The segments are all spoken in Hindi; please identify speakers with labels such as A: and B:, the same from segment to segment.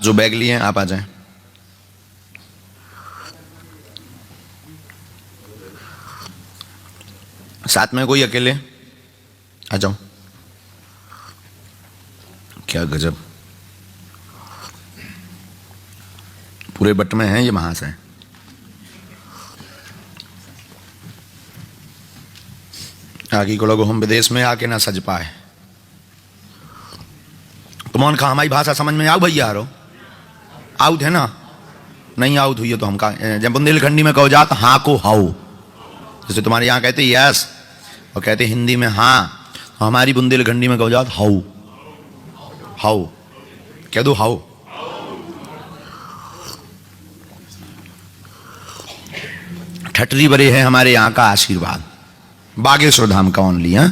A: जो बैग लिए हैं आप आ जाएं। साथ में कोई अकेले आ जाओ। क्या गजब, पूरे बट में हैं ये महाशय। आगे को लोग हम विदेश में आके ना सज पाए। तुम खा हमारी भाषा समझ में आओ भैया? रो आउट है ना? नहीं आउट हुई है तो हम कहा, जब बुंदेलखंडी में कहो जात हाँ को हाउ, जैसे तुम्हारे यहाँ कहते यस और कहते हिंदी में हाँ, तो हमारी बुंदेलखंडी में कहो जात हाउ। हाउ कह दो, हाउ। ठटरी बरे है हमारे यहाँ का आशीर्वाद, बागेश्वर धाम का ओनली। हाँ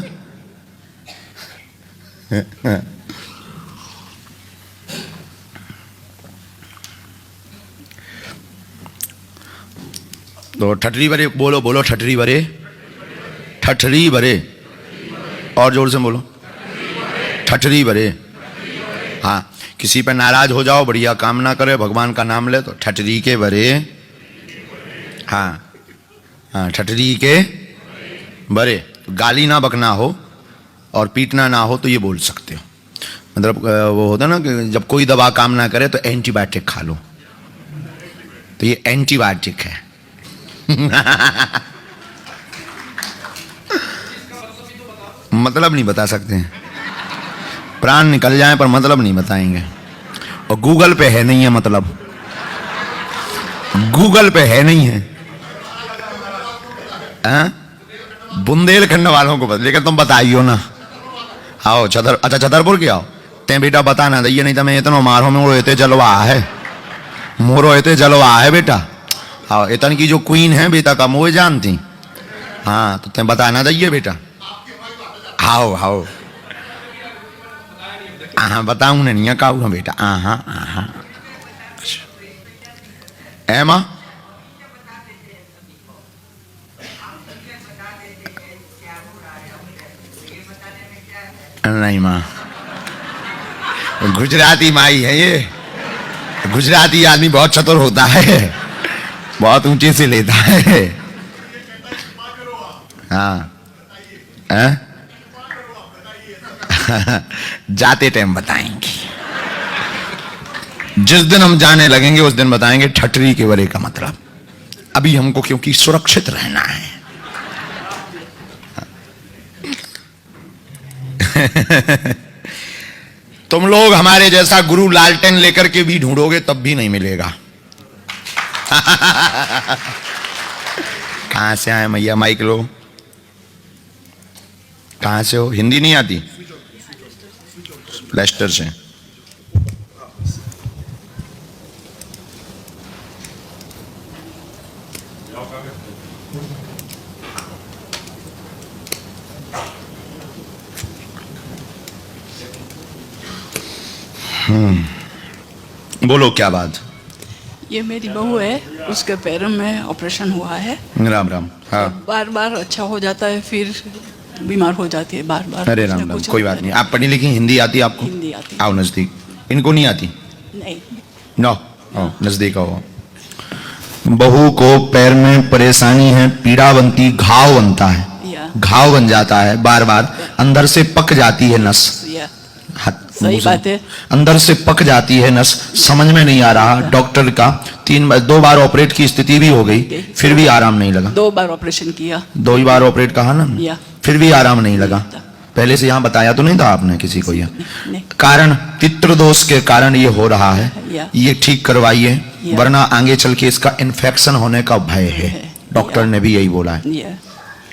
A: तो ठटरी बरे बोलो, बोलो ठटरी बरे, ठठरी बरे, और जोर से बोलो ठठरी बरे। हाँ, किसी पे नाराज हो जाओ, बढ़िया काम ना करे, भगवान का नाम ले तो ठठरी के बरे। हाँ हाँ, ठठरी के बरे। तो गाली ना बकना हो और पीटना ना हो तो ये बोल सकते हो। मतलब वो होता ना कि जब कोई दवा काम ना करे तो एंटीबायोटिक खा लो, तो ये एंटीबायोटिक है। मतलब नहीं बता सकते हैं, प्राण निकल जाए पर मतलब नहीं बताएंगे। और गूगल पे है नहीं है, मतलब गूगल पे है नहीं है। बुंदेलखंड वालों को लेकिन तुम बताइयो ना। आओ छतर, अच्छा छतरपुर के आओ ते बेटा बताना दइए, नहीं तो मैं इतना मारो में रोते जलवा है, मोरो एते जलवा है बेटा। आओ, इतन की जो क्वीन है बेटा का मोह जानती। हाँ तो ते बताना दइए बेटा। आओ आओ, हाँ बताऊं नहीं कहूँ बेटा। हाँ हाँ ए माँ, नहीं माँ, गुजराती माई है ये। गुजराती आदमी बहुत चतुर होता है, बहुत ऊंचे से लेता है। हाँ जाते टाइम बताएंगे, जिस दिन हम जाने लगेंगे उस दिन बताएंगे ठटरी के बरे का मतलब। अभी हमको क्योंकि सुरक्षित रहना है। तुम लोग हमारे जैसा गुरु लालटेन लेकर के भी ढूंढोगे तब भी नहीं मिलेगा। कहां से आए मैया माइक लो? कहां से हो? हिंदी नहीं आती? लेस्टर से। बोलो क्या बात?
B: ये मेरी बहू है, उसके पैरों में ऑपरेशन हुआ है।
A: राम राम। हाँ,
B: बार बार अच्छा हो जाता है, फिर बीमार हो जाती है बार बार।
A: अरे राम राम, कोई बात नहीं। आप पढ़ी लिखी, हिंदी आती है आपको?
B: हिंदी आती।
A: आओ नजदीक। इनको नहीं आती?
B: नहीं।
A: नो, नजदीक आओ। बहू को पैर में परेशानी है, पीड़ा बनती, घाव बनता है, घाव बन जाता है बार बार, अंदर से पक जाती है नस।
B: सही बात है,
A: अंदर से पक जाती है नस, समझ में नहीं आ रहा। डॉक्टर का 2 बार ऑपरेट की स्थिति भी हो गई, फिर भी आराम नहीं लगा।
B: 2 बार ऑपरेशन किया,
A: 2 ही बार ऑपरेट कहा ना, फिर भी आराम नहीं लगा। पहले से यहाँ बताया तो नहीं था आपने किसी को? यह कारण पितृदोष के कारण ये हो रहा है, ये ठीक करवाइए, वरना आगे चल के इसका इन्फेक्शन होने का भय है। डॉक्टर ने भी यही बोला है।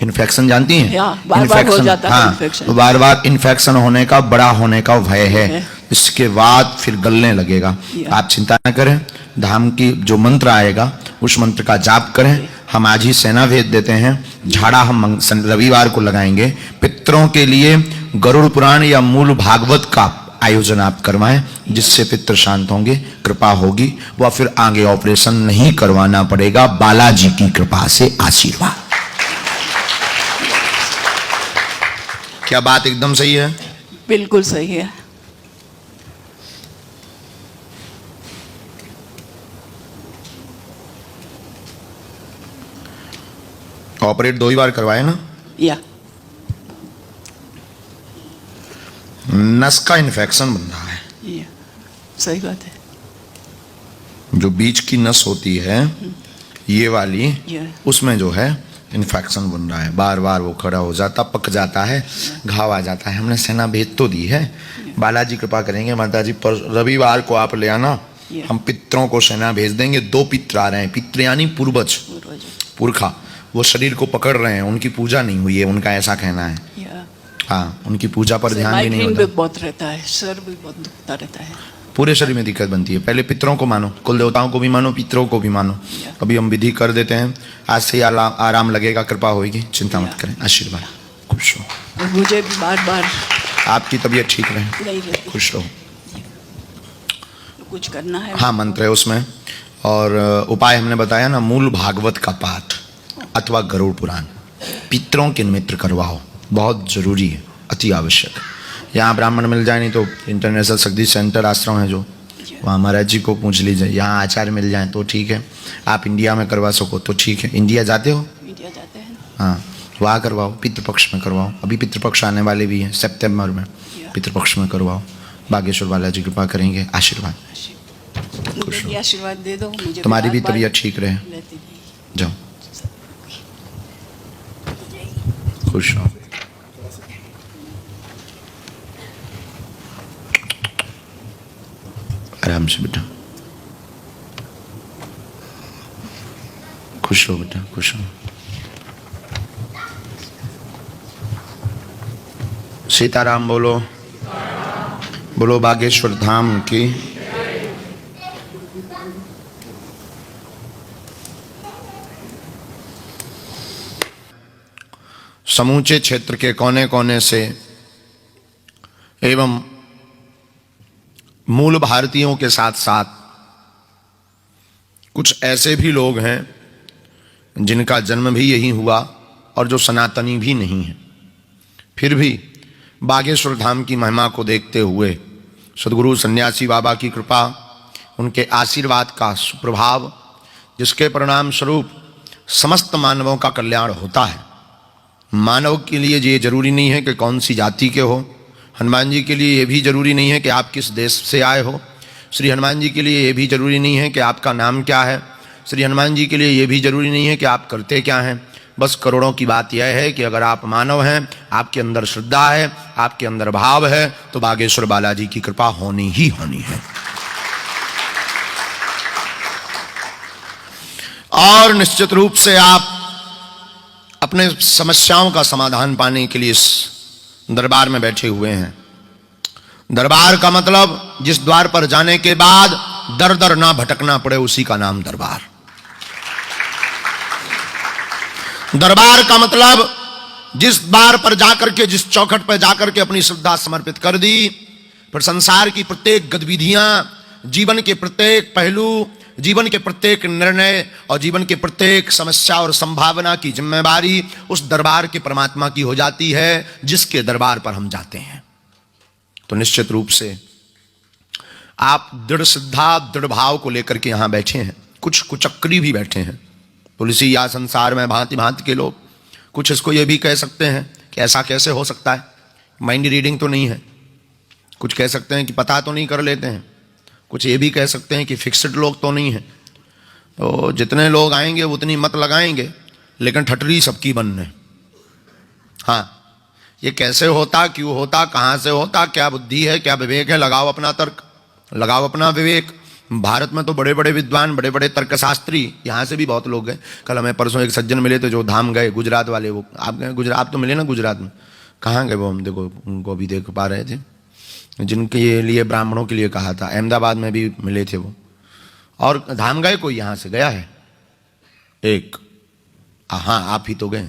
A: इन्फेक्शन जानती हैं?
B: इन्फेक्शन,
A: हाँ, बार बार इन्फेक्शन होने का, बड़ा होने का भय है। इसके बाद फिर गलने लगेगा। आप चिंता न करें, धाम की जो मंत्र आएगा उस मंत्र का जाप करें। हम आज ही सेना भेज देते हैं। झाड़ा हम रविवार को लगाएंगे। पितरों के लिए गरुड़ पुराण या मूल भागवत का आयोजन आप करवाएं, जिससे पितर शांत होंगे, कृपा होगी, वह फिर आगे ऑपरेशन नहीं करवाना पड़ेगा। बालाजी की कृपा से आशीर्वाद। क्या बात एकदम सही है?
B: बिल्कुल सही है।
A: ऑपरेट 2 ही बार करवाए ना?
B: या
A: नस का इन्फेक्शन बन रहा है।
B: या सही बात है।
A: जो बीच की नस होती है ये वाली,
B: या
A: उसमें जो है इन्फेक्शन बन रहा है। बार बार वो खड़ा हो जाता, पक जाता है, घाव आ जाता है। हमने सेना भेज तो दी है, बालाजी कृपा करेंगे माता जी, पर रविवार को आप ले आना, हम पितरों को सेना भेज देंगे। 2 पित्र आ रहे हैं। पित्र यानी पूर्वज, पुरखा। वो शरीर को पकड़ रहे हैं, उनकी पूजा नहीं हुई है, उनका ऐसा कहना है। हाँ, उनकी पूजा पर ध्यान भी नहीं होता।
B: बहुत रहता है, सर भी बहुत दुखता रहता है,
A: पूरे शरीर में दिक्कत बनती है। पहले पितरों को मानो, कुल देवताओं को भी मानो, पितरों को भी मानो। अभी हम विधि कर देते हैं, आज से आराम लगेगा, कृपा होगी, चिंता मत करें। आशीर्वाद, खुश रहो।
B: मुझे भी बार बार
A: आपकी तबीयत ठीक रहे, खुश रहो।
B: कुछ करना है।
A: हाँ, मंत्र है उसमें। और उपाय हमने बताया ना, मूल भागवत का पाठ अथवा गरुड़ पुराण पितरों के निमित्त करवाओ, बहुत जरूरी है, अति आवश्यक है। यहाँ ब्राह्मण मिल जाए, नहीं तो इंटरनेशनल शक्ति सेंटर आश्रम है जो, वहाँ महाराज जी को पूछ लीजिए। यहाँ आचार्य मिल जाए तो ठीक है, आप इंडिया में करवा सको तो ठीक है। इंडिया जाते हो?
B: इंडिया जाते हैं।
A: हाँ, वहाँ करवाओ, पितृपक्ष में करवाओ। अभी पितृपक्ष आने वाले भी हैं सितंबर में, पितृपक्ष में करवाओ। बागेश्वर बालाजी कृपा करेंगे। आशीर्वाद,
B: मुझे आशीर्वाद दे दो। मुझे
A: तुम्हारी भी तबीयत ठीक रहे, जाओ, खुश रहो। आराम से बेटा, खुश रहो बेटा, खुश रहो। सीताराम बोलो, बोलो बागेश्वर धाम की। समूचे क्षेत्र के कोने कोने से एवं मूल भारतीयों के साथ साथ कुछ ऐसे भी लोग हैं जिनका जन्म भी यही हुआ और जो सनातनी भी नहीं है, फिर भी बागेश्वर धाम की महिमा को देखते हुए सद्गुरु सन्यासी बाबा की कृपा, उनके आशीर्वाद का सुप्रभाव, जिसके परिणाम स्वरूप समस्त मानवों का कल्याण होता है। मानव के लिए ये जरूरी नहीं है कि कौन सी जाति के हो। हनुमान जी के लिए ये भी जरूरी नहीं है कि आप किस देश से आए हो। श्री हनुमान जी के लिए ये भी जरूरी नहीं है कि आपका नाम क्या है। श्री हनुमान जी के लिए ये भी जरूरी नहीं है कि आप करते क्या हैं। बस करोड़ों की बात यह है कि अगर आप मानव हैं, आपके अंदर श्रद्धा है, आपके अंदर भाव है, तो बागेश्वर बालाजी की कृपा होनी ही होनी है। और निश्चित रूप से आप अपने समस्याओं का समाधान पाने के लिए इस दरबार में बैठे हुए हैं। दरबार का मतलब जिस द्वार पर जाने के बाद दर दर ना भटकना पड़े, उसी का नाम दरबार। दरबार का मतलब जिस द्वार पर जाकर के, जिस चौखट पर जाकर के अपनी श्रद्धा समर्पित कर दी, फिर संसार की प्रत्येक गतिविधियां, जीवन के प्रत्येक पहलू, जीवन के प्रत्येक निर्णय और जीवन के प्रत्येक समस्या और संभावना की जिम्मेदारी उस दरबार के परमात्मा की हो जाती है जिसके दरबार पर हम जाते हैं। तो निश्चित रूप से आप दृढ़ श्रद्धा, दृढ़ भाव को लेकर के यहां बैठे हैं। कुछ कुचक्री भी बैठे हैं, तुलसी या संसार में भांति भांति के लोग। कुछ इसको ये भी कह सकते हैं कि ऐसा कैसे हो सकता है, माइंड रीडिंग तो नहीं है। कुछ कह सकते हैं कि पता तो नहीं कर लेते हैं। कुछ ये भी कह सकते हैं कि फिक्स्ड लोग तो नहीं है। तो जितने लोग आएंगे उतनी मत लगाएंगे, लेकिन ठटरी सबकी बनने। हाँ, ये कैसे होता, क्यों होता, कहाँ से होता, क्या बुद्धि है, क्या विवेक है, लगाओ अपना तर्क, लगाओ अपना विवेक। भारत में तो बड़े बड़े विद्वान, बड़े बड़े तर्कशास्त्री यहाँ से भी बहुत लोग गए। कल हमें परसों एक सज्जन मिले थे जो धाम गए, गुजरात वाले। वो आप गए गुजरात, तो मिले ना गुजरात में? कहाँ गए वो, हम देखो उनको अभी देख पा रहे थे, जिनके लिए ब्राह्मणों के लिए कहा था। अहमदाबाद में भी मिले थे वो। और धाम गए कोई यहाँ से गया है? एक, हाँ आप ही तो गए।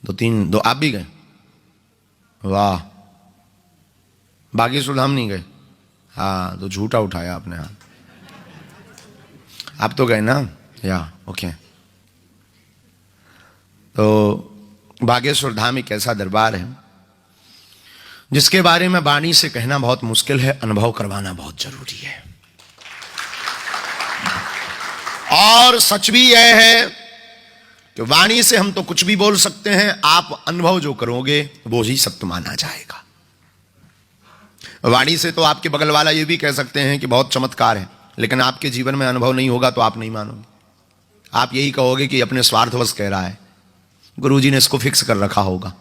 A: दो आप भी गए? वाह, बागेश्वर धाम नहीं गए? हाँ, तो झूठा उठाया आपने हाथ। आप तो गए ना? या ओके। तो बागेश्वर धाम एक ऐसा दरबार है जिसके बारे में वाणी से कहना बहुत मुश्किल है, अनुभव करवाना बहुत जरूरी है। और सच भी यह है कि वाणी से हम तो कुछ भी बोल सकते हैं, आप अनुभव जो करोगे वो ही सत्य माना जाएगा। वाणी से तो आपके बगल वाला ये भी कह सकते हैं कि बहुत चमत्कार है, लेकिन आपके जीवन में अनुभव नहीं होगा तो आप नहीं मानोगे। आप यही कहोगे कि अपने स्वार्थवश कह रहा है, गुरुजी ने इसको फिक्स कर रखा होगा,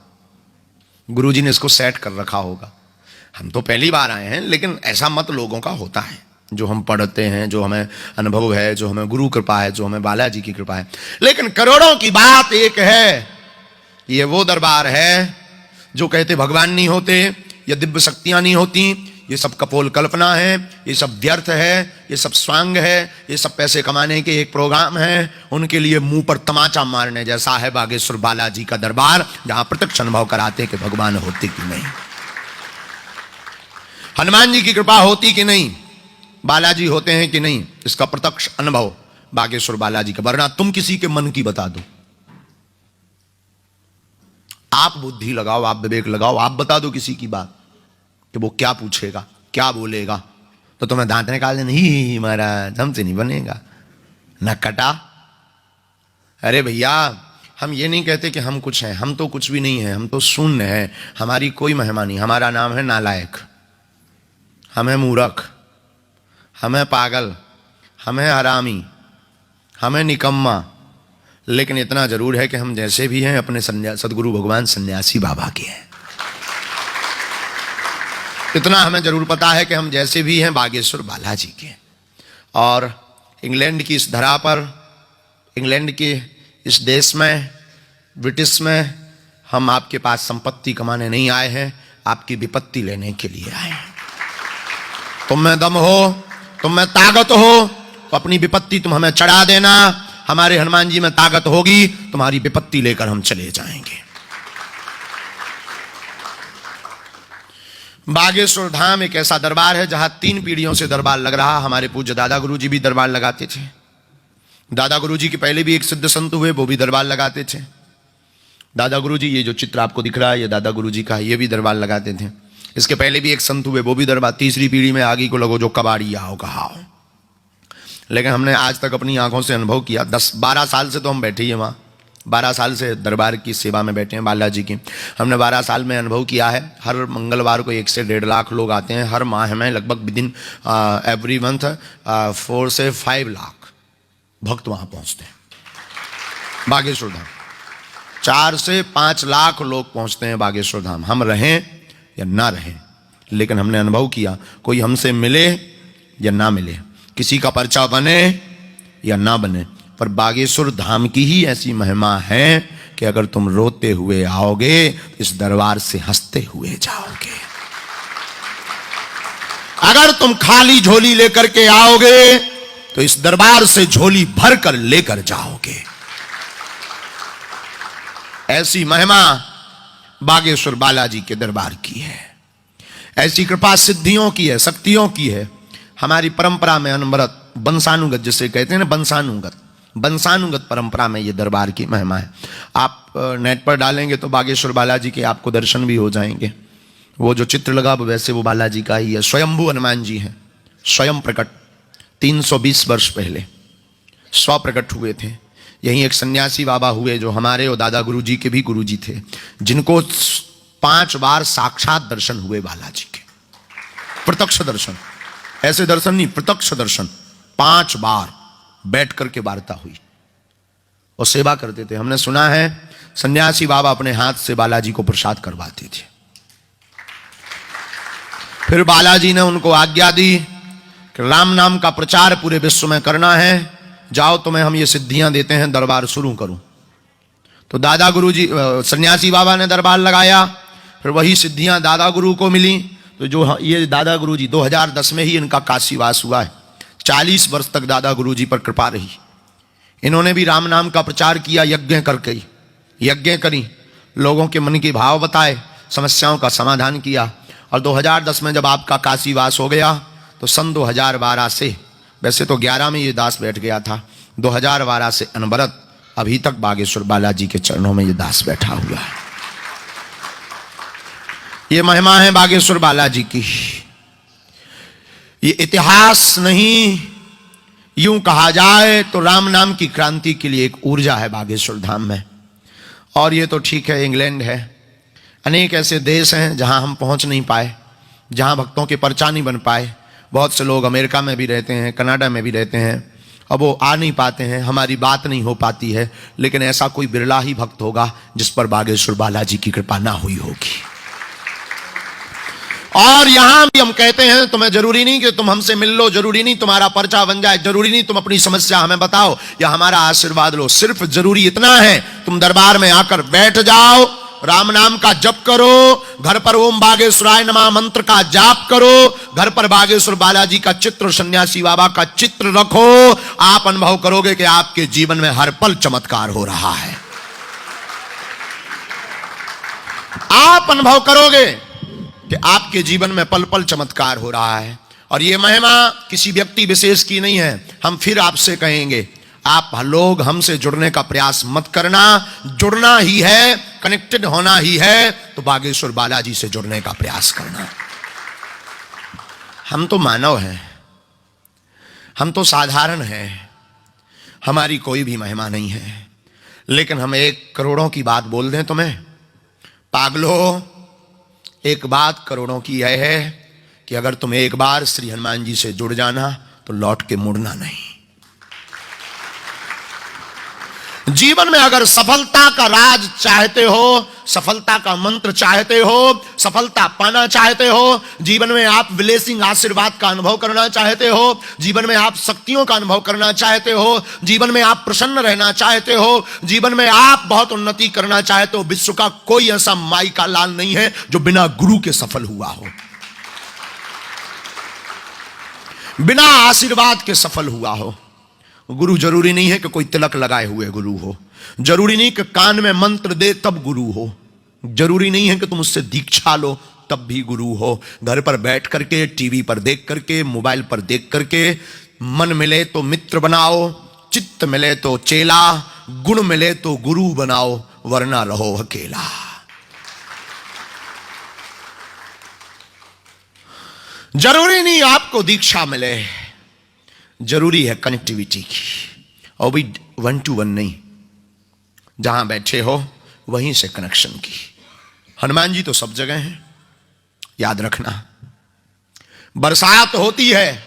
A: गुरुजी ने इसको सेट कर रखा होगा। हम तो पहली बार आए हैं, लेकिन ऐसा मत लोगों का होता है। जो हम पढ़ते हैं, जो हमें अनुभव है, जो हमें गुरु कृपा है, जो हमें बालाजी की कृपा है। लेकिन करोड़ों की बात एक है, ये वो दरबार है जो कहते भगवान नहीं होते, ये दिव्य शक्तियां नहीं होती, ये सब कपोल कल्पना है, ये सब व्यर्थ है, ये सब स्वांग है, ये सब पैसे कमाने के एक प्रोग्राम है। उनके लिए मुंह पर तमाचा मारने जैसा है बागेश्वर बालाजी का दरबार, जहां प्रत्यक्ष अनुभव कराते कि भगवान होते कि नहीं, हनुमान जी की कृपा होती कि नहीं, बालाजी होते हैं कि नहीं, इसका प्रत्यक्ष अनुभव बागेश्वर बालाजी का। वरना तुम किसी के मन की बता दो, आप बुद्धि लगाओ, आप विवेक लगाओ, आप बता दो किसी की बात कि वो क्या पूछेगा, क्या बोलेगा, तो तुम्हें दांत निकाल देना, ही महाराज हमसे नहीं बनेगा, न कटा। अरे भैया, हम ये नहीं कहते कि हम कुछ हैं, हम तो कुछ भी नहीं है, हम तो शून्य है, हमारी कोई महिमा नहीं। हमारा नाम है नालायक, हम है मूर्ख, हम है पागल, हम है हरामी, हम है निकम्मा। लेकिन इतना जरूर है कि हम जैसे भी हैं अपने सदगुरु भगवान सन्यासी बाबा के हैं। इतना हमें जरूर पता है कि हम जैसे भी हैं बागेश्वर बालाजी के। और इंग्लैंड की इस धरा पर, इंग्लैंड के इस देश में, ब्रिटिश में, हम आपके पास संपत्ति कमाने नहीं आए हैं, आपकी विपत्ति लेने के लिए आए हैं। तुम में दम हो, तुम में ताकत हो तो अपनी विपत्ति तुम हमें चढ़ा देना। हमारे हनुमान जी में ताकत होगी, तुम्हारी विपत्ति लेकर हम चले जाएंगे। बागेश्वर धाम एक ऐसा दरबार है जहां 3 पीढ़ियों से दरबार लग रहा। हमारे पूज्य दादा गुरुजी भी दरबार लगाते थे। दादा गुरुजी के पहले भी एक सिद्ध संत हुए, वो भी दरबार लगाते थे। दादा गुरुजी, ये जो चित्र आपको दिख रहा है ये दादा गुरुजी का है, ये भी दरबार लगाते थे। इसके पहले भी एक संत हुए, वो भी दरबार। तीसरी पीढ़ी में आगे को लगो जो कबाड़ी आओ कहाओ। लेकिन हमने आज तक अपनी आंखों से अनुभव किया, 10-12 साल से तो हम बैठे ही हैं वहाँ, 12 साल से दरबार की सेवा में बैठे हैं बालाजी की। हमने 12 साल में अनुभव किया है, हर मंगलवार को 1 से 1.5 लाख लोग आते हैं। हर माह में लगभग विदिन एवरी मंथ 4 से 5 लाख भक्त वहाँ पहुँचते हैं बागेश्वर धाम। 4 से 5 लाख लोग पहुँचते हैं बागेश्वर धाम। हम रहें या ना रहें, लेकिन हमने अनुभव किया, कोई हमसे मिले या ना मिले, किसी का पर्चा बने या ना बने, पर बागेश्वर धाम की ही ऐसी महिमा है कि अगर तुम रोते हुए आओगे तो इस दरबार से हंसते हुए जाओगे। अगर तुम खाली झोली लेकर के आओगे तो इस दरबार से झोली भर कर लेकर जाओगे। ऐसी महिमा बागेश्वर बालाजी के दरबार की है, ऐसी कृपा सिद्धियों की है, शक्तियों की है। हमारी परंपरा में अनवरत वंशानुगत जिसे कहते हैं ना, वंशानुगत परंपरा में ये दरबार की महिमा है। आप नेट पर डालेंगे तो बागेश्वर बालाजी के आपको दर्शन भी हो जाएंगे। वो जो चित्र लगा वैसे वो बालाजी का ही है। स्वयंभू हनुमान जी हैं, स्वयं प्रकट। 320 वर्ष पहले स्व प्रकट हुए थे। यहीं एक सन्यासी बाबा हुए जो हमारे और दादा गुरुजी के भी गुरुजी थे, जिनको 5 बार साक्षात दर्शन हुए बालाजी के, प्रत्यक्ष दर्शन। ऐसे दर्शन नहीं, प्रत्यक्ष दर्शन। 5 बार बैठ करके वार्ता हुई और सेवा करते थे। हमने सुना है सन्यासी बाबा अपने हाथ से बालाजी को प्रसाद करवाते थे। फिर बालाजी ने उनको आज्ञा दी कि राम नाम का प्रचार पूरे विश्व में करना है, जाओ तुम्हें हम ये सिद्धियां देते हैं, दरबार शुरू करो। तो दादा गुरुजी, सन्यासी बाबा ने दरबार लगाया। फिर वही सिद्धियां दादा गुरु को मिली। तो जो ये दादा गुरुजी 2010 में ही इनका काशीवास हुआ है। 40 वर्ष तक दादा गुरुजी पर कृपा रही। इन्होंने भी राम नाम का प्रचार किया, यज्ञ करी, लोगों के मन के भाव बताए, समस्याओं का समाधान किया। और 2010 में जब आपका काशीवास हो गया तो सन 2012 से, वैसे तो 11 में ये दास बैठ गया था, 2012 से अनवरत अभी तक बागेश्वर बालाजी के चरणों में ये दास बैठा हुआ है। ये महिमा है बागेश्वर बालाजी की। ये इतिहास नहीं, यूं कहा जाए तो राम नाम की क्रांति के लिए एक ऊर्जा है बागेश्वर धाम में। और ये तो ठीक है, इंग्लैंड है, अनेक ऐसे देश हैं जहां हम पहुंच नहीं पाए, जहां भक्तों के पर्चा नहीं बन पाए। बहुत से लोग अमेरिका में भी रहते हैं, कनाडा में भी रहते हैं, अब वो आ नहीं पाते हैं, हमारी बात नहीं हो पाती है। लेकिन ऐसा कोई बिरला ही भक्त होगा जिस पर बागेश्वर बालाजी की कृपा ना हुई होगी। और यहां भी हम कहते हैं तुम्हें जरूरी नहीं कि तुम हमसे मिल लो, जरूरी नहीं तुम्हारा पर्चा बन जाए, जरूरी नहीं तुम अपनी समस्या हमें बताओ या हमारा आशीर्वाद लो। सिर्फ जरूरी इतना है तुम दरबार में आकर बैठ जाओ, राम नाम का जप करो, घर पर ओम बागेश्वराय नमः मंत्र का जाप करो, घर पर बागेश्वर बालाजी का चित्र, सन्यासी बाबा का चित्र रखो। आप अनुभव करोगे कि आपके जीवन में हर पल चमत्कार हो रहा है। आप अनुभव करोगे कि आपके जीवन में पल पल चमत्कार हो रहा है। और यह महिमा किसी व्यक्ति विशेष की नहीं है। हम फिर आपसे कहेंगे, आप लोग हमसे जुड़ने का प्रयास मत करना। जुड़ना ही है, कनेक्टेड होना ही है, तो बागेश्वर बालाजी से जुड़ने का प्रयास करना। हम तो मानव हैं, हम तो साधारण हैं, हमारी कोई भी महिमा नहीं है। लेकिन हम 1 करोड़ों की बात बोल दें तुम्हें, पागलो, एक बात करोड़ों की यह है कि अगर तुम एक बार श्री हनुमान जी से जुड़ जाना तो लौट के मुड़ना नहीं। जीवन में अगर सफलता का राज चाहते हो, सफलता का मंत्र चाहते हो, सफलता पाना चाहते हो, जीवन में आप ब्लेसिंग आशीर्वाद का अनुभव करना चाहते हो, जीवन में आप शक्तियों का अनुभव करना चाहते हो, जीवन में आप प्रसन्न रहना चाहते हो, जीवन में आप बहुत उन्नति करना चाहते हो, विश्व का कोई ऐसा माई का लाल नहीं है जो बिना गुरु के सफल हुआ हो, बिना आशीर्वाद के सफल हुआ हो। गुरु जरूरी नहीं है कि कोई तिलक लगाए हुए गुरु हो, जरूरी नहीं कि कान में मंत्र दे तब गुरु हो, जरूरी नहीं है कि तुम उससे दीक्षा लो तब भी गुरु हो। घर पर बैठ करके, टीवी पर देख करके, मोबाइल पर देख करके, मन मिले तो मित्र बनाओ, चित्त मिले तो चेला, गुण मिले तो गुरु बनाओ, वरना रहो अकेला। जरूरी नहीं आपको दीक्षा मिले, जरूरी है कनेक्टिविटी की, और भी 1 to 1 नहीं, जहां बैठे हो वहीं से कनेक्शन की। हनुमान जी तो सब जगह हैं, याद रखना। बरसात होती है,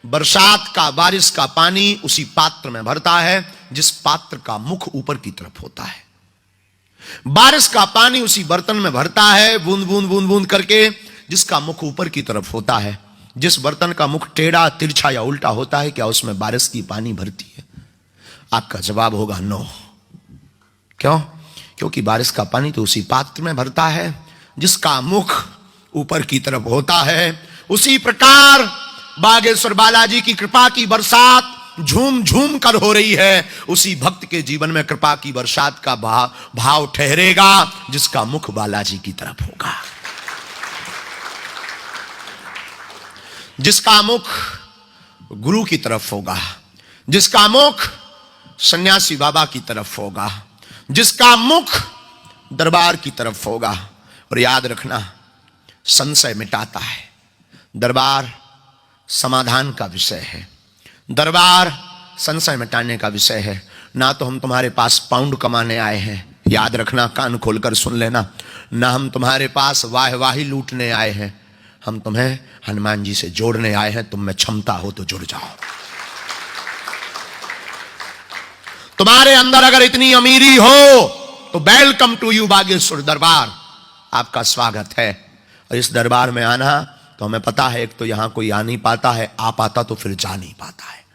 A: बरसात का, बारिश का पानी उसी पात्र में भरता है जिस पात्र का मुख ऊपर की तरफ होता है। बारिश का पानी उसी बर्तन में भरता है, बूंद बूंद बूंद बूंद करके, जिसका मुख ऊपर की तरफ होता है। जिस बर्तन का मुख टेढ़ा, तिरछा या उल्टा होता है, क्या उसमें बारिश की पानी भरती है? आपका जवाब होगा नो। क्यों? क्योंकि बारिश का पानी तो उसी पात्र में भरता है जिसका मुख ऊपर की तरफ होता है। उसी प्रकार बागेश्वर बालाजी की कृपा की बरसात झूम झूम कर हो रही है, उसी भक्त के जीवन में कृपा की बरसात का भाव ठहरेगा जिसका मुख बालाजी की तरफ होगा, जिसका मुख गुरु की तरफ होगा, जिसका मुख सन्यासी बाबा की तरफ होगा, जिसका मुख दरबार की तरफ होगा। और याद रखना, संशय मिटाता है, दरबार समाधान का विषय है, दरबार संशय मिटाने का विषय है। ना तो हम तुम्हारे पास पाउंड कमाने आए हैं, याद रखना, कान खोलकर सुन लेना, ना हम तुम्हारे पास वाहवाही लूटने आए हैं, हम तुम्हें हनुमान जी से जोड़ने आए हैं। तुम में क्षमता हो तो जुड़ जाओ। तुम्हारे अंदर अगर इतनी अमीरी हो तो वेलकम टू यू बागेश्वर दरबार, आपका स्वागत है। और इस दरबार में आना तो हमें पता है, एक तो यहां कोई आ नहीं पाता है, आ पाता तो फिर जा नहीं पाता है।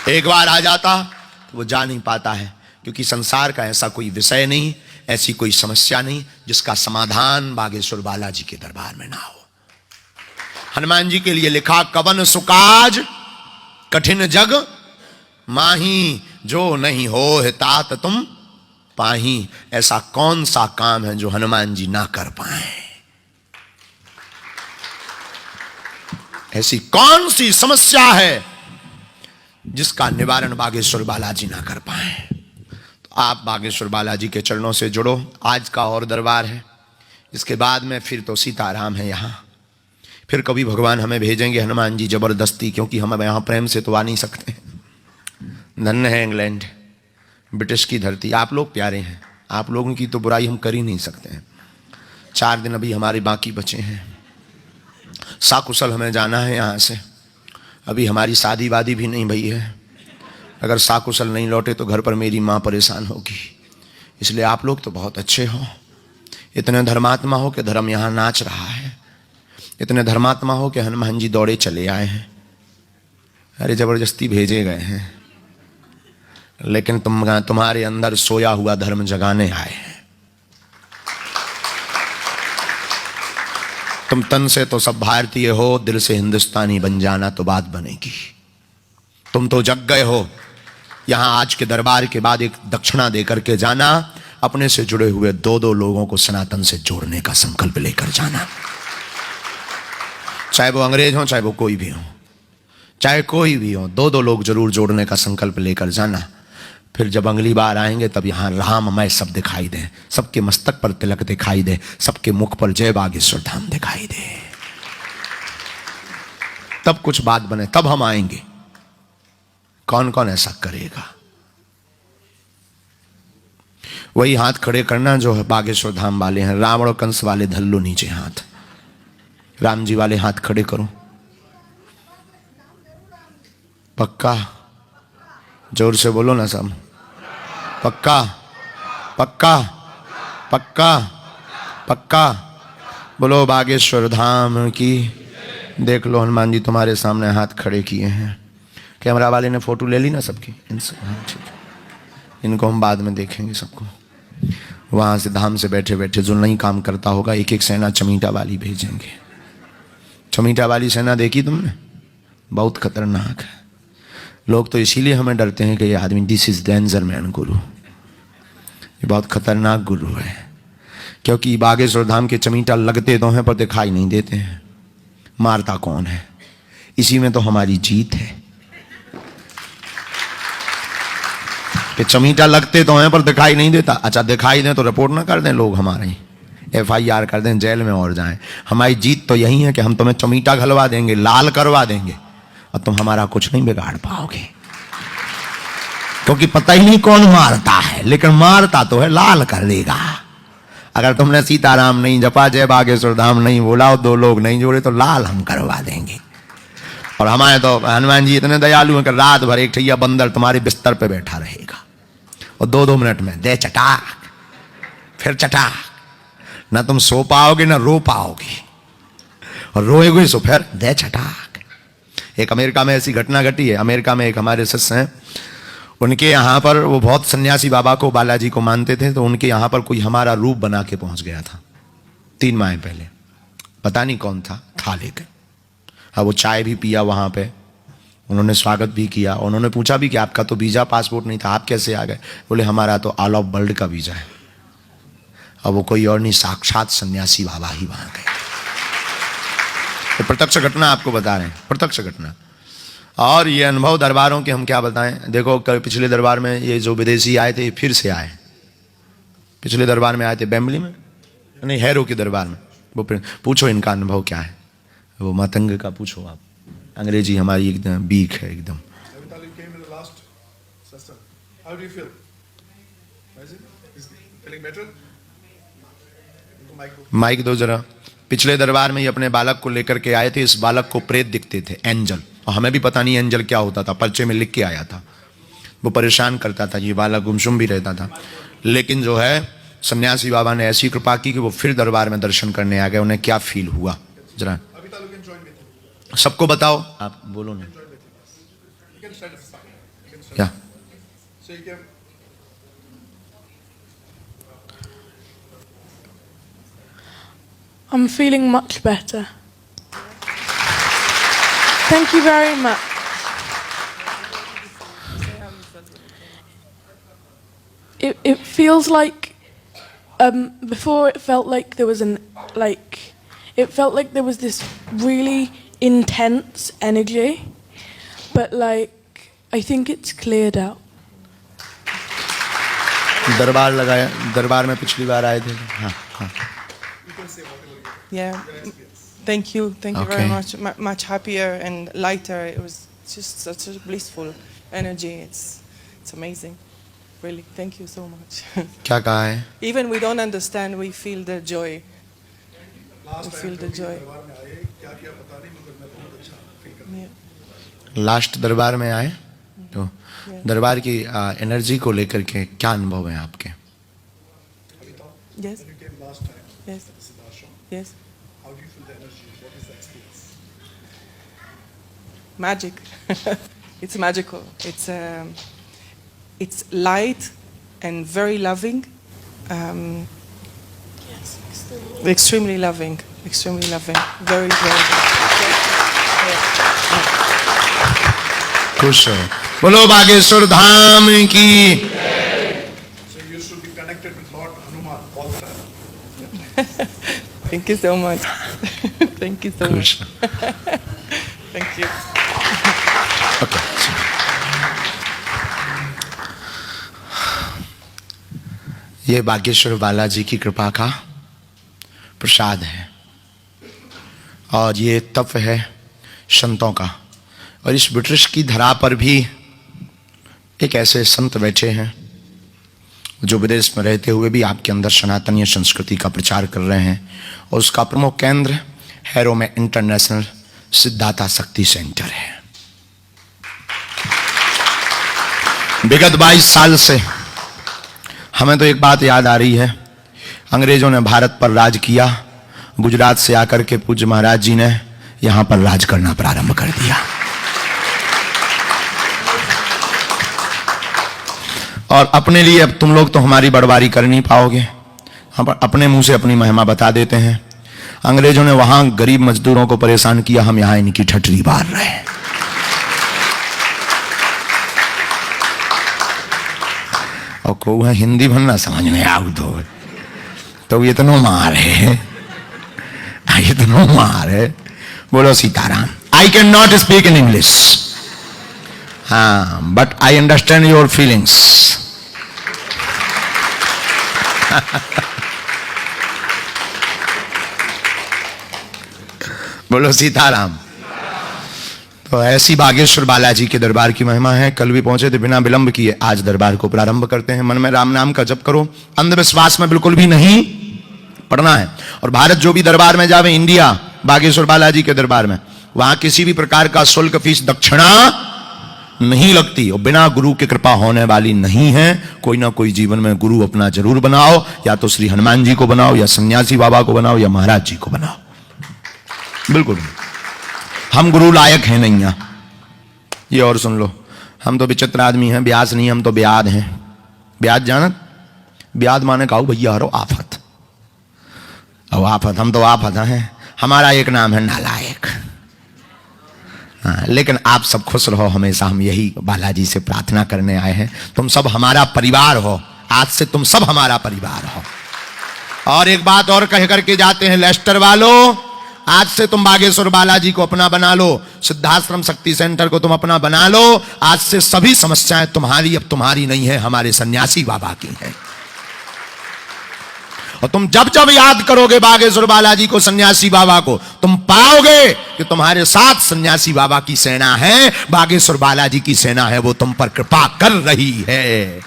A: एक बार आ जाता तो वो जा नहीं पाता है, क्योंकि संसार का ऐसा कोई विषय नहीं, ऐसी कोई समस्या नहीं जिसका समाधान बागेश्वर बालाजी के दरबार में ना हो। हनुमान जी के लिए लिखा, कवन सुकाज कठिन जग माही, जो नहीं हो तात तुम पाही। ऐसा कौन सा काम है जो हनुमान जी ना कर पाए? ऐसी कौन सी समस्या है जिसका निवारण बागेश्वर बालाजी ना कर पाए? तो आप बागेश्वर बालाजी के चरणों से जुड़ो। आज का और दरबार है, इसके बाद में फिर तो सीताराम है, यहां फिर कभी भगवान हमें भेजेंगे हनुमान जी जबरदस्ती, क्योंकि हम यहाँ प्रेम से तो आ नहीं सकते। धन्य है इंग्लैंड, ब्रिटिश की धरती। आप लोग प्यारे हैं, आप लोगों की तो बुराई हम कर ही नहीं सकते हैं। 4 दिन अभी हमारे बाकी बचे हैं, साकुशल हमें जाना है यहाँ से। अभी हमारी शादी वादी भी नहीं भई है। अगर साकुशल नहीं लौटे तो घर पर मेरी माँ परेशान होगी। इसलिए आप लोग तो बहुत अच्छे हो, इतने धर्मात्मा हो कि धर्म यहाँ नाच रहा है, इतने धर्मात्मा हो कि हनुमान जी दौड़े चले आए हैं। अरे जबरदस्ती भेजे गए हैं, लेकिन तुम्हारे अंदर सोया हुआ धर्म जगाने आए हैं। तुम तन से तो सब भारतीय हो, दिल से हिंदुस्तानी बन जाना तो बात बनेगी। तुम तो जग गए हो। यहां आज के दरबार के बाद एक दक्षिणा देकर के जाना, अपने से जुड़े हुए 2-2 लोगों को सनातन से जोड़ने का संकल्प लेकर जाना। चाहे वो अंग्रेज हो, चाहे वो कोई भी हो, चाहे कोई भी हो, 2-2 लोग जरूर जोड़ने का संकल्प लेकर जाना। फिर जब अगली बार आएंगे तब यहाँ राममय सब दिखाई दे, सबके मस्तक पर तिलक दिखाई दे, सबके मुख पर जय बागेश्वर धाम दिखाई दे। तब कुछ बात बने, तब हम आएंगे। कौन कौन ऐसा करेगा? वही हाथ खड़े करना जो बागेश्वर धाम वाले हैं। रावण और कंस वाले धर लो नीचे हाथ, राम जी वाले हाथ खड़े करो। पक्का? जोर से बोलो ना सब। पक्का पक्का पक्का पक्का? बोलो बागेश्वर धाम की। देख लो हनुमान जी तुम्हारे सामने हाथ खड़े किए हैं। कैमरा वाले ने फोटो ले ली ना सबकी? इनसे हाँ ठीक है, इनको हम बाद में देखेंगे सबको। वहाँ से धाम से बैठे बैठे जो नहीं काम करता होगा, एक एक सेना चमीटा वाली भेजेंगे। चमीटा वाली सेना देखी तुमने? बहुत खतरनाक है। लोग तो इसीलिए हमें डरते हैं कि ये आदमी, दिस इज डेंजर मैन गुरु, ये बहुत खतरनाक गुरु है। क्योंकि बागेश्वर धाम के चमीटा लगते तो हैं पर दिखाई नहीं देते हैं। मारता कौन है? इसी में तो हमारी जीत है कि चमीटा लगते तो हैं पर दिखाई नहीं देता। अच्छा दिखाई दें तो रिपोर्ट ना कर दें लोग, हमारे FIR कर दें, जेल में और जाएं। हमारी जीत तो यही है कि हम तुम्हें चमीटा घलवा देंगे, लाल करवा देंगे, और तुम हमारा कुछ नहीं बिगाड़ पाओगे। क्योंकि पता ही नहीं कौन मारता है, लेकिन मारता तो है, लाल कर देगा। अगर तुमने सीताराम नहीं जपा, जय बागेश्वर धाम नहीं बोला और 2 लोग नहीं जोड़े, तो लाल हम करवा देंगे। और हमारे तो हनुमान जी इतने दयालु हैं कि रात भर एक ठैया बंदर तुम्हारे बिस्तर पे बैठा रहेगा और 2-2 मिनट में दे चटाक, फिर चटाक। ना तुम सो पाओगे ना रो पाओगे, और रोएगे सो फिर दे चटाक। एक अमेरिका में ऐसी घटना घटी है। अमेरिका में एक हमारे शिष्य हैं, उनके यहाँ पर वो बहुत सन्यासी बाबा को, बालाजी को मानते थे। तो उनके यहाँ पर कोई हमारा रूप बना के पहुंच गया था 3 माह पहले, पता नहीं कौन था लेकिन। अब वो चाय भी पिया वहाँ पे, उन्होंने स्वागत भी किया। उन्होंने पूछा भी कि आपका तो वीज़ा पासपोर्ट नहीं था, आप कैसे आ गए? बोले हमारा तो ऑल ऑफ वर्ल्ड का वीज़ा है। अब वो कोई और नहीं, साक्षात सन्यासी बाबा ही वहाँ गए। तो प्रत्यक्ष घटना आपको बता रहे हैं, प्रत्यक्ष घटना। और ये अनुभव दरबारों के हम क्या बताएं। देखो पिछले दरबार में ये जो विदेशी आए थे, फिर से आए। पिछले दरबार में आए थे बेम्बली में, नहीं हैरो के दरबार में। वो पूछो इनका अनुभव क्या है, वो मतंग का पूछो आप। अंग्रेजी हमारी एकदम बीक है एकदम। माइक दो जरा। पिछले दरबार में ये अपने बालक को लेकर के आए थे। इस बालक को प्रेत दिखते थे, एंजल। और हमें भी पता नहीं एंजल क्या होता था, पर्चे में लिख के आया था। वो परेशान करता था, ये बालक गुमसुम भी रहता था। लेकिन जो है सन्यासी बाबा ने ऐसी कृपा की कि वो फिर दरबार में दर्शन करने आ गए। उन्हें क्या फील हुआ जरा सबको बताओ। आप बोलो ना क्या?
C: I'm feeling much better. Thank you very much. It feels like before it felt like there was it felt like there was this really intense energy, but like I think it's cleared out.
A: दरबार लगाया, दरबार में पिछली बार आए थे। हाँ हाँ
D: Yeah, Thank you very
A: Okay.
D: much. Much happier and lighter. It was just such a blissful energy. It's amazing, really. Thank you so much.
A: क्या कहा है?
D: Even we don't understand, we feel the joy. We feel the joy. Yeah.
A: Last दरबार में आए तो दरबार की एनर्जी को लेकर के क्या अनुभव है आपके?
D: Yes. Yes. Yes. Magic. It's magical. It's light and very loving.
C: Yes,
D: Extremely loving. Extremely loving. Very, very.
A: खुश हो, बोलो बागेश्वर धाम की।
E: So you should be connected with Lord Hanuman all the time.
D: Thank you so much. Thank you so much.
A: खुश।
D: Thank you.
A: Okay. ये बागेश्वर बालाजी की कृपा का प्रसाद है और ये तप है संतों का। और इस ब्रिटिश की धरा पर भी एक ऐसे संत बैठे हैं जो विदेश में रहते हुए भी आपके अंदर सनातनीय संस्कृति का प्रचार कर रहे हैं। और उसका प्रमुख केंद्र हैरो में इंटरनेशनल सिद्धाता शक्ति सेंटर है। विगत 22 साल से हमें तो एक बात याद आ रही है, अंग्रेजों ने भारत पर राज किया, गुजरात से आकर के पूज्य महाराज जी ने यहां पर राज करना प्रारंभ कर दिया। और अपने लिए अब तुम लोग तो हमारी बड़बारी कर नहीं पाओगे, हम अपने मुंह से अपनी महिमा बता देते हैं। अंग्रेजों ने वहां गरीब मजदूरों को परेशान किया, हम यहां इनकी ठठरी बार रहे हैं। और को हिंदी भरना समझ में आऊ तो इतनो मार है, इतनो मार है। बोलो Sitaram. I can not speak in English, हाँ, but I understand your feelings. बोलो सीताराम। तो ऐसी बागेश्वर बालाजी के दरबार की महिमा है। कल भी पहुंचे थे, बिना विलंब किए आज दरबार को प्रारंभ करते हैं। मन में राम नाम का जप करो, अंधविश्वास में बिल्कुल भी नहीं पड़ना है। और भारत जो भी दरबार में जावे, इंडिया बागेश्वर बालाजी के दरबार में, वहां किसी भी प्रकार का शुल्क फीस दक्षिणा नहीं लगती और बिना गुरु की कृपा होने वाली नहीं है। कोई ना कोई जीवन में गुरु अपना जरूर बनाओ, या तो श्री हनुमान जी को बनाओ, या सन्यासी बाबा को बनाओ, या महाराज जी को बनाओ। बिल्कुल हम गुरु लायक हैं नहीं यहाँ। ये और सुन लो, हम तो विचित्र आदमी हैं, ब्यास नहीं, हम तो ब्याद हैं। ब्याद जानत? ब्याद माने कहो भैया हरो आफत। अब आफत, हम तो आफत हैं। हमारा एक नाम है नालायक। हाँ, लेकिन आप सब खुश रहो हमेशा, हम यही बालाजी से प्रार्थना करने आए हैं। तुम सब हमारा परिवार हो, आज से तुम सब हमारा परिवार हो। और एक बात और कह करके जाते हैं, लेस्टर वालों, आज से तुम बागेश्वर बालाजी को अपना बना लो, सिद्धाश्रम शक्ति सेंटर को तुम अपना बना लो। आज से सभी समस्याएं तुम्हारी अब तुम्हारी नहीं है, हमारे सन्यासी बाबा की है। और तुम जब जब याद करोगे बागेश्वर बालाजी को, सन्यासी बाबा को, तुम पाओगे कि तुम्हारे साथ सन्यासी बाबा की सेना है, बागेश्वर बालाजी की सेना है, वो तुम पर कृपा कर रही है।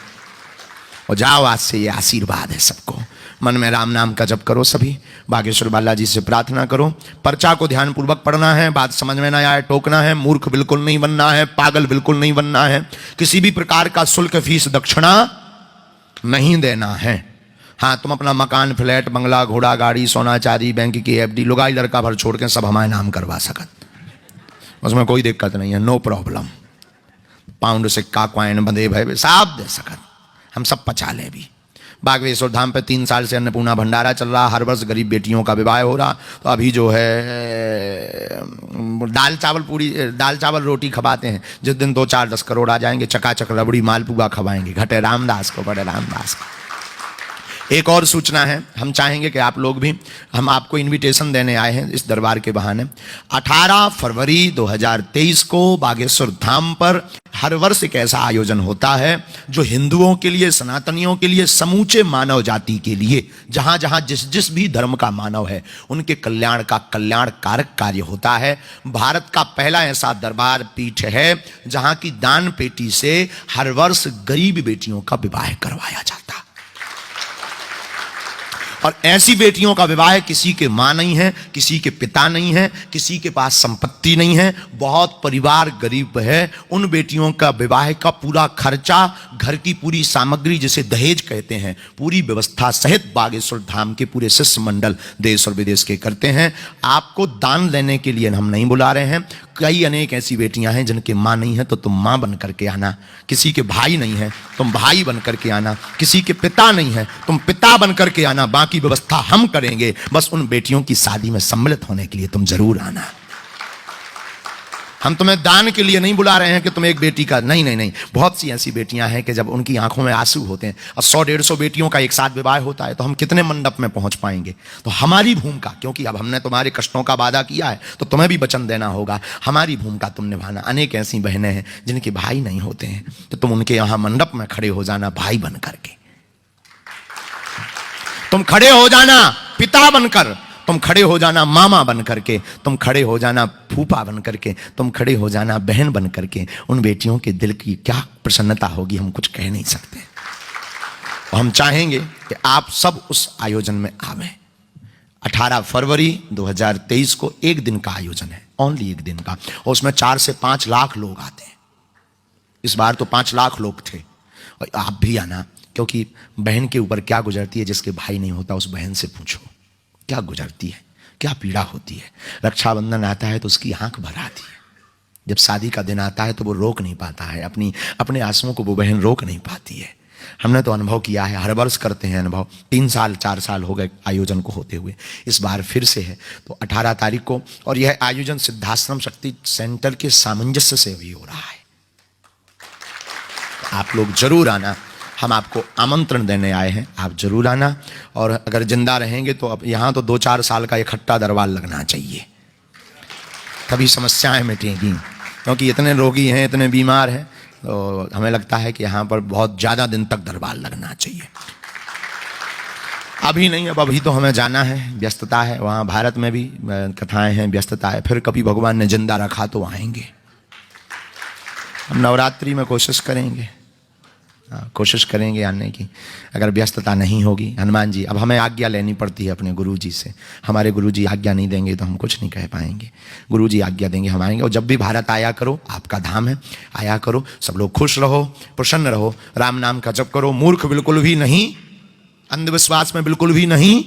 A: और जाओ, आज से ये आशीर्वाद है सबको। मन में राम नाम का जप करो, सभी बागेश्वर बालाजी से प्रार्थना करो। पर्चा को ध्यान पूर्वक पढ़ना है, बात समझ में ना आए टोकना है, मूर्ख बिल्कुल नहीं बनना है, पागल बिल्कुल नहीं बनना है, किसी भी प्रकार का शुल्क फीस दक्षिणा नहीं देना है। हाँ, तुम अपना मकान, फ्लैट, बंगला, घोड़ा, गाड़ी, सोना चांदी, बैंक की एफडी, लुगाई लड़का भर छोड़ के सब हमारे नाम करवा सकत, उसमें कोई दिक्कत नहीं है, नो प्रॉब्लम। पाउंड सिक्का कॉइन बंधे भय साफ दे सकत, हम सब पचा ले भी। बागेश्वर धाम पे 3 साल से अन्नपूर्णा भंडारा चल रहा, हर वर्ष गरीब बेटियों का विवाह हो रहा। तो अभी जो है दाल चावल रोटी खवाते हैं, जिस दिन 2-4-10 करोड़ आ जाएंगे, चकाचक रबड़ी मालपुआ खवाएंगे। घटे रामदास को, बड़े रामदास को। एक और सूचना है, हम चाहेंगे कि आप लोग भी, हम आपको इनविटेशन देने आए हैं इस दरबार के बहाने। 18 फरवरी 2023 को बागेश्वर धाम पर हर वर्ष एक ऐसा आयोजन होता है जो हिंदुओं के लिए, सनातनियों के लिए, समूचे मानव जाति के लिए, जहां जहां जिस जिस भी धर्म का मानव है उनके कल्याण का कल्याणकारक कार्य होता है। भारत का पहला ऐसा दरबार पीठ है जहां की दान पेटी से हर वर्ष गरीब बेटियों का विवाह करवाया जाता है। और ऐसी बेटियों का विवाह किसी के मां नहीं है, किसी के पिता नहीं है, किसी के पास संपत्ति नहीं है, बहुत परिवार गरीब है, उन बेटियों का विवाह का पूरा खर्चा, घर की पूरी सामग्री जिसे दहेज कहते हैं, पूरी व्यवस्था सहित बागेश्वर धाम के पूरे शिष्य मंडल देश और विदेश के करते हैं। आपको दान देने के लिए हम नहीं बुला रहे हैं। कई अनेक ऐसी बेटियां हैं जिनके मां नहीं है, तो तुम मां बन करके आना। किसी के भाई नहीं है, तुम भाई बन करके आना। किसी के पिता नहीं है, तुम पिता बन करके आना। बाकी व्यवस्था हम करेंगे, बस उन बेटियों की शादी में सम्मिलित होने के लिए तुम जरूर आना। हम तुम्हें दान के लिए नहीं बुला रहे हैं कि तुम एक बेटी का, नहीं नहीं नहीं। बहुत सी ऐसी बेटियां हैं कि जब उनकी आंखों में आंसू होते हैं और 100-150 बेटियों का एक साथ विवाह होता है, तो हम कितने मंडप में पहुंच पाएंगे। तो हमारी भूमिका, क्योंकि अब हमने तुम्हारे कष्टों का वादा किया है तो तुम्हें भी वचन देना होगा, हमारी भूमिका तुम निभाना। अनेक ऐसी बहनें हैं जिनके भाई नहीं होते हैं, तो तुम उनके यहां मंडप में खड़े हो जाना भाई बन करके। तुम खड़े हो जाना पिता बनकर, तुम खड़े हो जाना मामा बन करके, तुम खड़े हो जाना फूफा बन करके, तुम खड़े हो जाना बहन बन करके। उन बेटियों के दिल की क्या प्रसन्नता होगी हम कुछ कह नहीं सकते। और हम चाहेंगे कि आप सब उस आयोजन में आवें। 18 फरवरी 2023 को एक दिन का आयोजन है, ओनली एक दिन का, और उसमें 4 से 5 लाख लोग आते हैं। इस बार तो 5 लाख लोग थे, और आप भी आना, क्योंकि बहन के ऊपर क्या गुजरती है जिसके भाई नहीं होता, उस बहन से पूछो क्या गुजरती है, क्या पीड़ा होती है। रक्षाबंधन आता है तो उसकी आंख भर आती है, जब शादी का दिन आता है तो वो रोक नहीं पाता है, अपने आंसुओं को वो बहन रोक नहीं पाती है। हमने तो अनुभव किया है, हर वर्ष करते हैं अनुभव। 3 साल 4 साल हो गए आयोजन को होते हुए, इस बार फिर से है तो 18 तारीख को। और यह आयोजन सिद्धाश्रम शक्ति सेंटर के सामंजस्य से भी हो रहा है। आप लोग जरूर आना, हम आपको आमंत्रण देने आए हैं, आप जरूर आना। और अगर जिंदा रहेंगे तो अब यहाँ तो 2-4 साल का इकट्ठा दरबार लगना चाहिए, तभी समस्याएं मिटेंगी। क्योंकि इतने रोगी हैं, इतने बीमार हैं, तो हमें लगता है कि यहाँ पर बहुत ज़्यादा दिन तक दरबार लगना चाहिए। अभी नहीं, अब अभी तो हमें जाना है, व्यस्तता है वहाँ, भारत में भी कथाएं हैं, व्यस्तता है। फिर कभी भगवान ने जिंदा रखा तो आएंगे। हम नवरात्रि में कोशिश करेंगे, कोशिश करेंगे आने की। अगर व्यस्तता नहीं होगी, हनुमान जी, अब हमें आज्ञा लेनी पड़ती है अपने गुरु जी से। हमारे गुरु जी आज्ञा नहीं देंगे तो हम कुछ नहीं कह पाएंगे। गुरु जी आज्ञा देंगे हम आएंगे। और जब भी भारत आया करो, आपका धाम है, आया करो। सब लोग खुश रहो, प्रसन्न रहो, राम नाम का जप करो। मूर्ख बिल्कुल भी नहीं, अंधविश्वास में बिल्कुल भी नहीं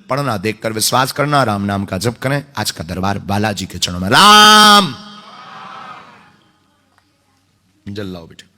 A: पढ़ना, देखकर विश्वास करना, राम नाम का जप करें। आज का दरबार बालाजी के चरणों में। राम जल लाओ बेटे।